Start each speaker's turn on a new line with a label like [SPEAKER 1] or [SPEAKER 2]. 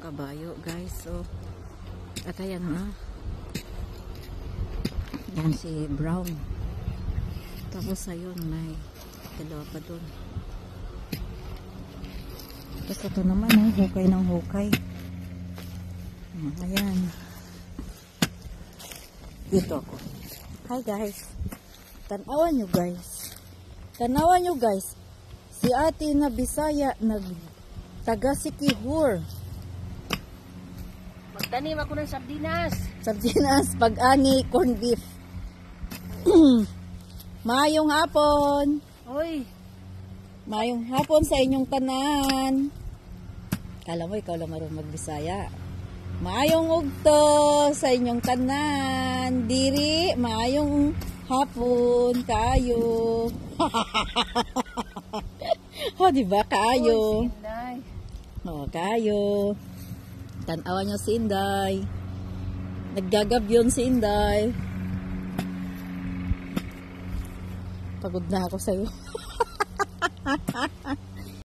[SPEAKER 1] kabayo guys. So at ayan na, yan si Brown. Tapos ayun may dalawa pa dun. Tapos ito naman hukay ng hukay. Ayan, dito ako. Hi guys, tanawan nyo guys, si ate na Bisaya nag taga Sikihor.
[SPEAKER 2] Magtanim ako ng
[SPEAKER 1] Sardinas, pag-ani, corn beef. Mayong hapon.
[SPEAKER 2] Oy,
[SPEAKER 1] Mayong hapon sa inyong tanan. Kala mo ikaw lang marunong magbisaya. Mayong ugto sa inyong tanan. Diri, mayong hapon kayo. Oh, diba kayo?
[SPEAKER 2] Sinday.
[SPEAKER 1] Oh, kayo. Tanawan nyo si Inday. Naggagabyon si Inday. Pagod na ako sa'yo.